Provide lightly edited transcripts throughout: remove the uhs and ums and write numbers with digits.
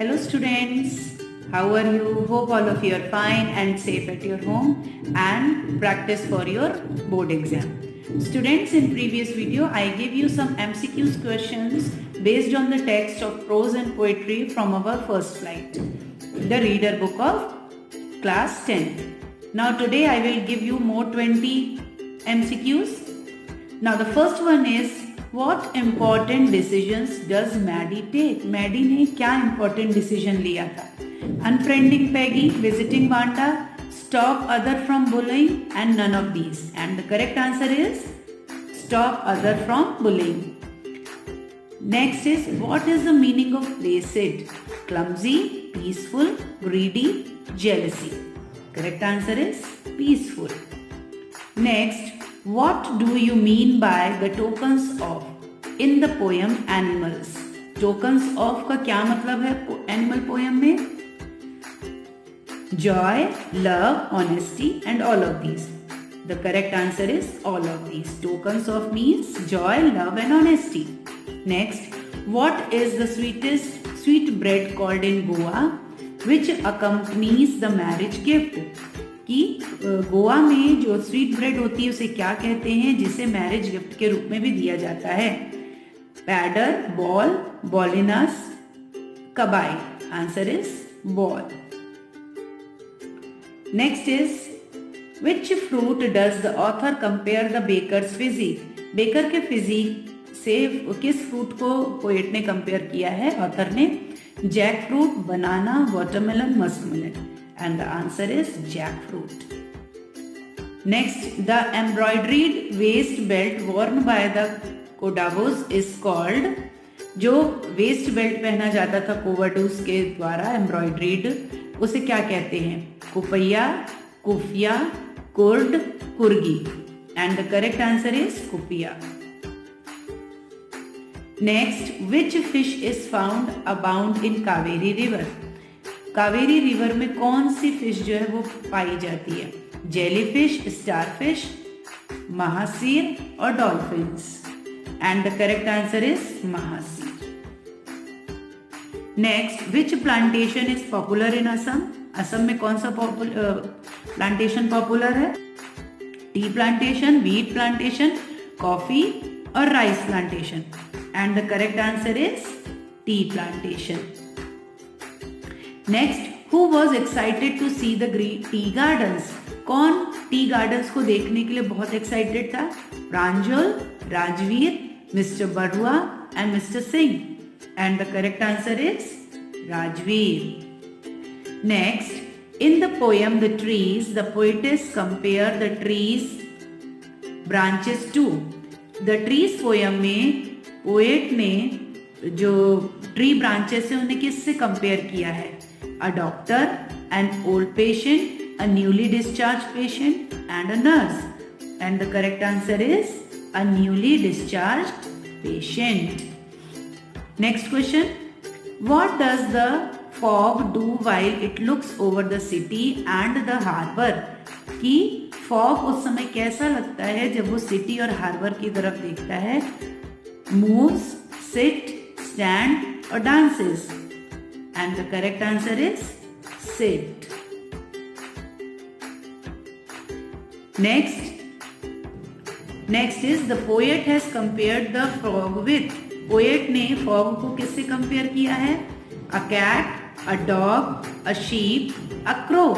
Hello students, how are you? Hope all of you are fine and safe at your home and practice for your board exam. Students, in previous video I gave you some MCQs questions based on the text of prose and poetry from our first flight, the reader book of class 10. Now today I will give you more 20 MCQs. Now the first one is, what important decisions does Maddie take? Maddie ने क्या important decision लिया था? Unfriending Peggy, visiting Wanda, stop other from bullying, and none of these. And the correct answer is stop other from bullying. Next is, what is the meaning of placid? Clumsy, peaceful, greedy, jealousy. Correct answer is peaceful. Next, what do you mean by the tokens of in the poem Animals? Tokens of का क्या मतलब है animal poem में? Joy, love, honesty and all of these. The correct answer is all of these. Tokens of means joy, love and honesty. Next, what is the sweet bread called in Goa which accompanies the marriage gift? कि गोवा में जो sweet bread होती है उसे क्या कहते हैं जिसे मैरिज गिफ्ट के रूप में भी दिया जाता है? पैडर, बॉल, बॉलिनस, कबाई. Answer is ball. Next is, which fruit does the author compare the baker's physique? Baker के फिजिक से किस फ्रूट को पोएट ने कंपेयर किया है ऑथर ने? Jackfruit, banana, watermelon, muskmelon. And the answer is jackfruit. Next, the embroidered waist belt worn by the Kodavos is called. जो waste belt पहना जाता था कोवाडूस के द्वारा एम्ब्रॉयड्रीड, उसे क्या कहते हैं? कुपैया, कुफिया, कुर्ड, कुर्गी. And the correct answer is कुपिया. Next, which fish is found abound in Kaveri river? Kaveri river में कौन सी फिश जो है वो पाई जाती है? जेलीफिश, स्टारफिश, महासीर और dolphins. And the correct answer is mahseer. Next, which plantation is popular in Assam? Assam में कौन सा प्लांटेशन पॉपुलर है? Tea plantation, wheat plantation, coffee और rice plantation. And the correct answer is tea plantation. Next, who was excited to see the tea gardens? कौन tea gardens को देखने के लिए बहुत एक्साइटेड था? Pranjal, Rajveer, mister Barua and mister Singh. And the correct answer is Rajveer. Next, in the poem the trees the poetess compare the trees branches to. The trees poem में poet ने जो ट्री ब्रांचेस है उन्हें किससे कंपेयर किया है? A doctor, an old patient, a newly discharged patient and a nurse. And the correct answer is a newly discharged patient. Next question. What does the fog do while it looks over the city and the harbor? कि fog उस समय कैसा लगता है जब वो city और harbour की तरफ देखता है? Moves, sit, stand or dances. And the correct answer is sit. Next is, the poet has compared the frog with. Poet ने frog को किससे कंपेयर किया है? A cat, a dog, a sheep, a crow.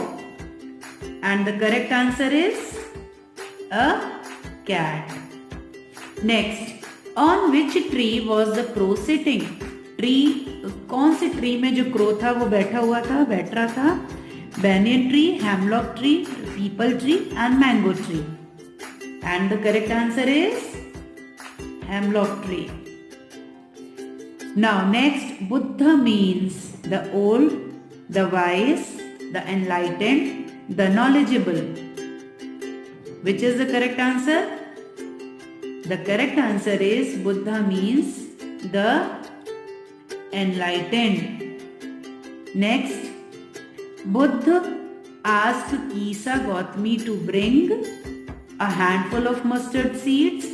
And the correct answer is a cat. Next, on which tree was the crow sitting? Tree, कौन से tree में जो crow था वो बैठ रहा था? Banyan tree, hemlock tree, people tree and mango tree. And the correct answer is hemlock tree. Now next, Buddha means the old, the wise, the enlightened, the knowledgeable. Which is the correct answer? The correct answer is Buddha means the enlightened. Next, Buddha asked Kisa Gautami to bring a handful of mustard seeds,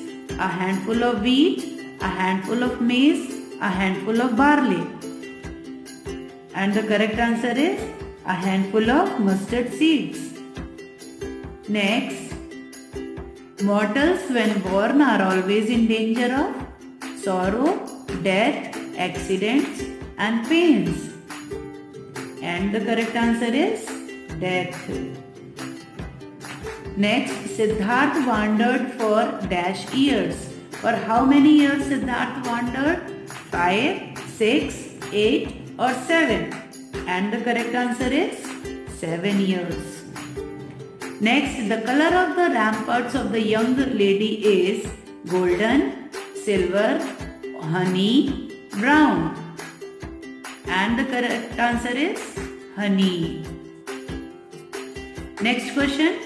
a handful of wheat, a handful of maize, a handful of barley. And the correct answer is a handful of mustard seeds. Next, mortals when born are always in danger of sorrow, death, accidents and pains. And the correct answer is death. Next, Siddharth wandered for dash years. For how many years Siddharth wandered? 5, 6, 8 or 7? And the correct answer is 7 years. Next, the color of the ramparts of the young lady is golden, silver, honey, brown. And the correct answer is honey. Next question.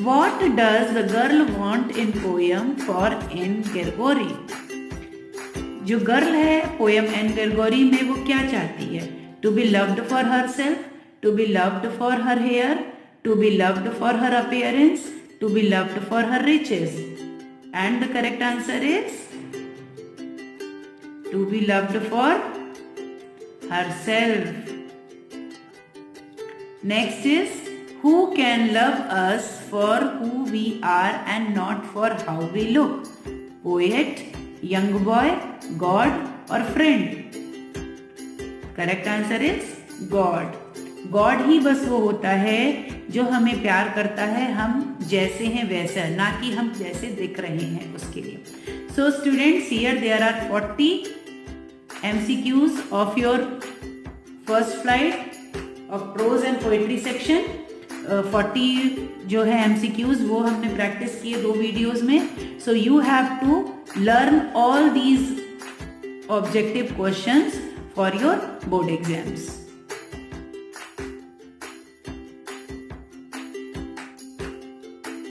What does the girl want in poem for N. Gergori? जो girl है poem Anne Gregory में वो क्या चाहती है? To be loved for herself, to be loved for her hair, to be loved for her appearance, to be loved for her riches. And the correct answer is to be loved for herself. Next is, who can love us for who we are and not for how we look? Poet, young boy, God or friend? Correct answer is God. God ही बस वो होता है जो हमें प्यार करता है, हम जैसे हैं वैसा, ना कि हम जैसे दिख रहे हैं उसके लिए. So students, here there are 40 MCQs of your first flight of prose and poetry section. 40 जो है MCQs वो हमने प्रैक्टिस किए 2 वीडियोस में. So you have to learn all these objective questions for your board exams.